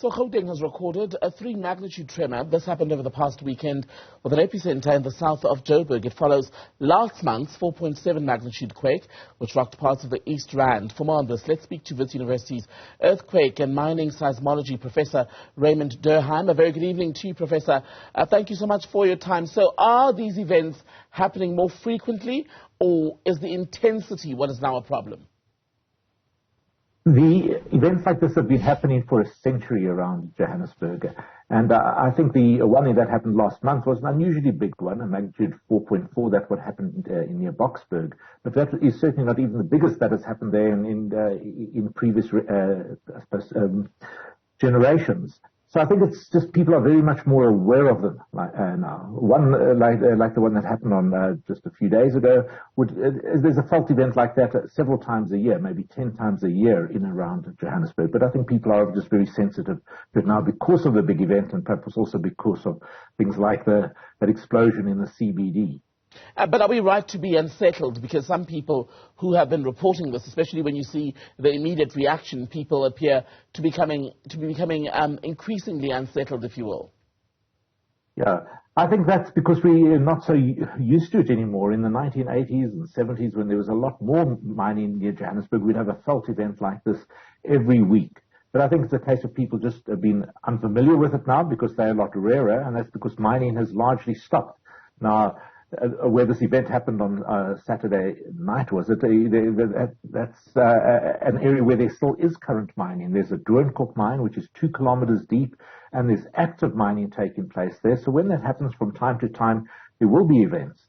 So Gauteng has recorded a 3-magnitude tremor. This happened over the past weekend with an epicentre in the south of Joburg. It follows last month's 4.7 magnitude quake, which rocked parts of the East Rand. For more on this, let's speak to Wits University's earthquake and mining seismology Professor Raymond Durrheim. A very good evening to you, Professor. Thank you so much for your time. So are these events happening more frequently, or is the intensity what is now a problem? The events like this have been happening for a century around Johannesburg. And I think the one that happened last month was an unusually big one, a magnitude 4.4. That's what happened near Boksburg. But that is certainly not even the biggest that has happened there in previous generations. So I think it's just people are very much more aware of them now. One like the one that happened on just a few days ago. There's a fault event like that several times a year, maybe 10 times a year in and around Johannesburg. But I think people are just very sensitive to it now because of the big event, and perhaps also because of things like that explosion in the CBD. But are we right to be unsettled? Because some people who have been reporting this, especially when you see the immediate reaction, people appear to be becoming increasingly unsettled, if you will. Yeah, I think that's because we're not so used to it anymore. In the 1980s and 70s, when there was a lot more mining near Johannesburg, we'd have a fault event like this every week. But I think it's a case of people just have been unfamiliar with it now because they're a lot rarer, and that's because mining has largely stopped. Now, where this event happened on Saturday night, was it? That's an area where there still is current mining. There's a Roodepoort mine, which is 2 kilometers deep, and there's active mining taking place there. So when that happens from time to time, there will be events.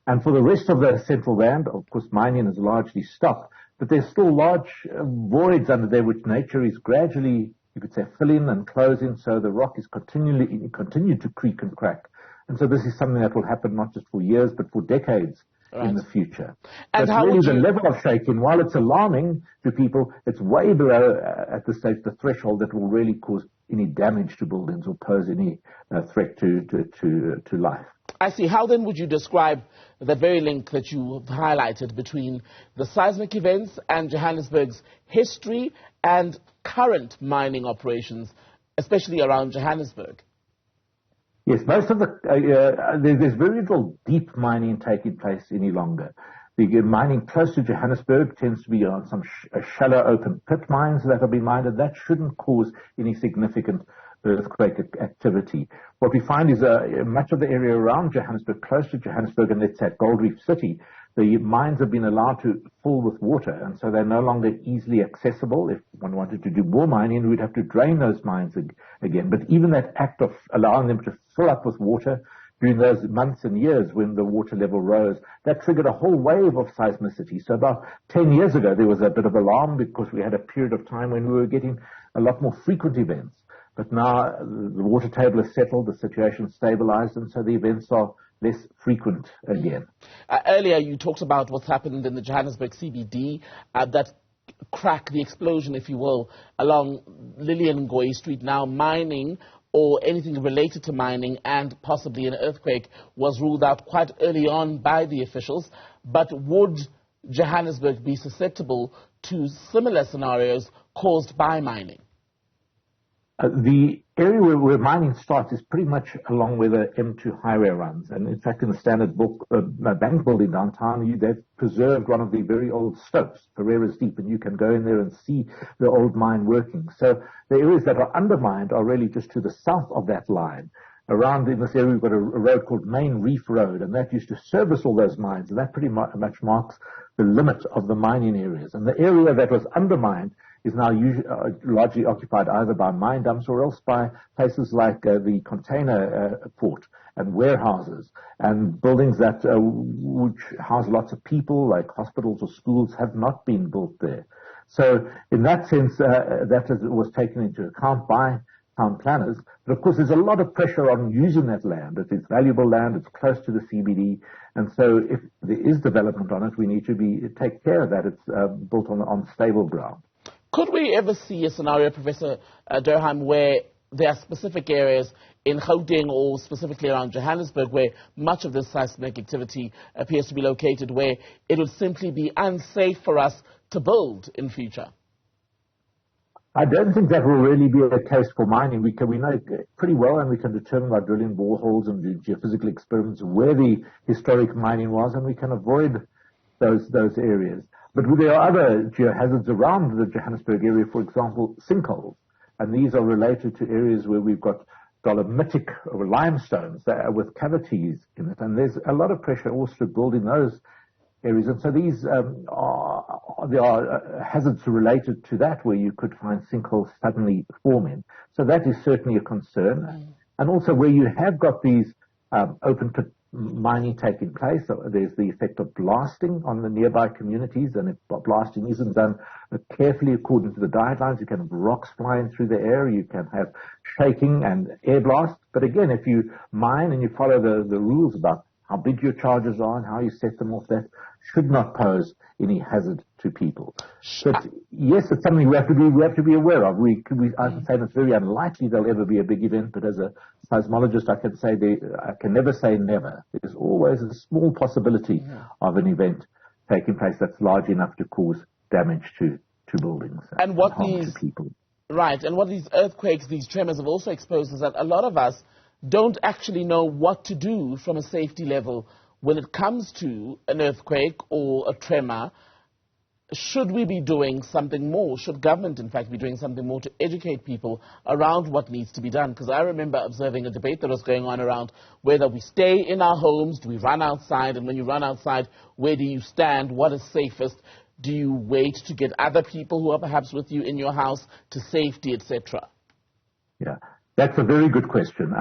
And for the rest of the Central Rand, of course, mining has largely stopped, but there's still large voids under there, which nature is gradually, you could say, filling and closing, so the rock is continued to creak and crack. And so this is something that will happen not just for years, but for decades in the future. And how really the level of shaking, while it's alarming to people, it's way below at this stage the threshold that will really cause any damage to buildings or pose any threat to life. I see. How then would you describe the very link that you highlighted between the seismic events and Johannesburg's history and current mining operations, especially around Johannesburg? Yes, most of there's very little deep mining taking place any longer. The mining close to Johannesburg tends to be on some shallow open pit mines that have been mined, and that shouldn't cause any significant earthquake activity. What we find is much of the area around Johannesburg, close to Johannesburg, and let's say Gold Reef City, the mines have been allowed to fill with water, and so they're no longer easily accessible. If one wanted to do more mining, we'd have to drain those mines again. But even that act of allowing them to fill up with water during those months and years when the water level rose, that triggered a whole wave of seismicity. So about 10 years ago, there was a bit of alarm because we had a period of time when we were getting a lot more frequent events. But now the water table is settled, the situation stabilized, and so the events are less frequent again. Earlier, you talked about what's happened in the Johannesburg CBD, that crack, the explosion, if you will, along Lillian Ngoyi Street. Now, mining or anything related to mining and possibly an earthquake was ruled out quite early on by the officials. But would Johannesburg be susceptible to similar scenarios caused by mining? The area where mining starts is pretty much along where the M2 highway runs. And in fact, in the Standard Bank building downtown, they've preserved one of the very old stopes, Pereira's Deep, and you can go in there and see the old mine working. So the areas that are undermined are really just to the south of that line. Around in this area, we've got a road called Main Reef Road, and that used to service all those mines, and that pretty much marks the limit of the mining areas. And the area that was undermined is now largely occupied either by mine dumps or else by places like the container port and warehouses and buildings that which house lots of people, like hospitals or schools, have not been built there. So in that sense, that was taken into account by town planners. But of course, there's a lot of pressure on using that land. It is valuable land. It's close to the CBD. And so if there is development on it, we need to take care of that. It's built on stable ground. Could we ever see a scenario, Professor Durrheim, where there are specific areas in Gauteng or specifically around Johannesburg where much of this seismic activity appears to be located, where it would simply be unsafe for us to build in future? I don't think that will really be a case for mining. We know pretty well, and we can determine by drilling boreholes and doing geophysical experiments where the historic mining was, and we can avoid those areas. But there are other geohazards around the Johannesburg area, for example, sinkholes. And these are related to areas where we've got dolomitic or limestones that are with cavities in it. And there's a lot of pressure also to build in those areas. And so these there are hazards related to that where you could find sinkholes suddenly forming. So that is certainly a concern. And also where you have got these open pit mining taking place, there's the effect of blasting on the nearby communities. And if blasting isn't done carefully according to the guidelines, you can have rocks flying through the air, you can have shaking and air blast. But again, if you mine and you follow the rules about how big your charges are and how you set them off, that should not pose any hazard to people. But yes, it's something we have to be aware of. I can say it's very unlikely there'll ever be a big event, but as a seismologist, I can never say never. There's always a small possibility of an event taking place that's large enough to cause damage to buildings and harm to people. Right, and what these earthquakes, these tremors have also exposed is that a lot of us don't actually know what to do from a safety level when it comes to an earthquake or a tremor. Should we be doing something more? Should government, in fact, be doing something more to educate people around what needs to be done? Because I remember observing a debate that was going on around whether we stay in our homes, do we run outside, and when you run outside, where do you stand, what is safest? Do you wait to get other people who are perhaps with you in your house to safety, etc.? Yeah. That's a very good question,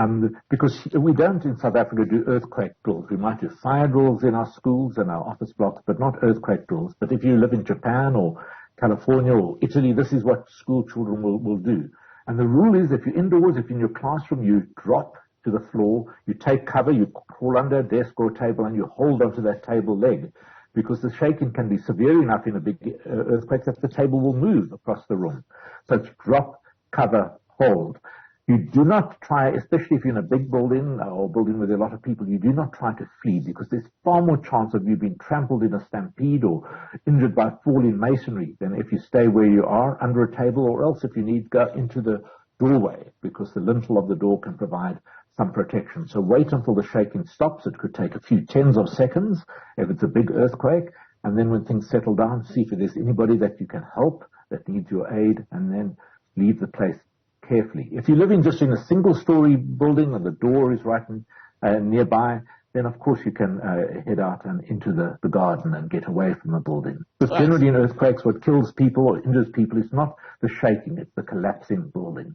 because we don't in South Africa do earthquake drills. We might do fire drills in our schools and our office blocks, but not earthquake drills. But if you live in Japan or California or Italy, this is what school children will do. And the rule is if you're indoors, if you're in your classroom, you drop to the floor, you take cover, you crawl under a desk or a table, and you hold onto that table leg, because the shaking can be severe enough in a big earthquake that the table will move across the room. So it's drop, cover, hold. You do not try, especially if you're in a big building or a building with a lot of people, you do not try to flee, because there's far more chance of you being trampled in a stampede or injured by falling masonry than if you stay where you are under a table, or else if you need, go into the doorway, because the lintel of the door can provide some protection. So wait until the shaking stops. It could take a few tens of seconds if it's a big earthquake. And then when things settle down, see if there's anybody that you can help that needs your aid, and then leave the place carefully. If you're living just in a single-story building and the door is right nearby, then of course you can head out and into the garden and get away from the building. Because generally in earthquakes, what kills people or injures people is not the shaking, it's the collapsing building.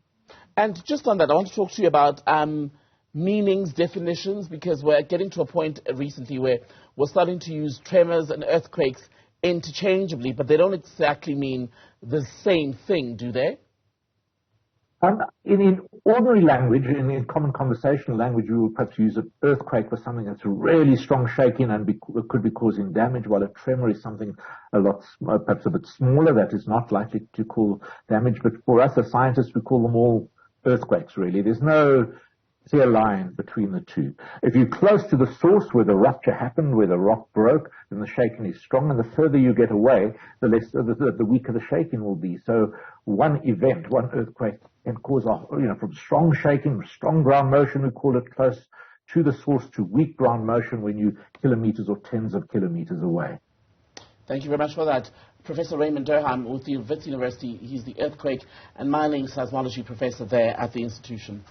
And just on that, I want to talk to you about meanings, definitions, because we're getting to a point recently where we're starting to use tremors and earthquakes interchangeably, but they don't exactly mean the same thing, do they? In ordinary language, in common conversational language, we would perhaps use an earthquake for something that's really strong shaking and could be causing damage, while a tremor is something perhaps a bit smaller that is not likely to cause damage. But for us as scientists, we call them all earthquakes, really. There's no clear line between the two. If you're close to the source where the rupture happened, where the rock broke, then the shaking is strong, and the further you get away, the weaker the shaking will be. So one event, one earthquake, can cause from strong shaking, strong ground motion, we call it, close to the source, to weak ground motion when you're kilometers or tens of kilometers away. Thank you very much for that. Professor Raymond Durrheim with the Wits University. He's the earthquake and mining seismology professor there at the institution.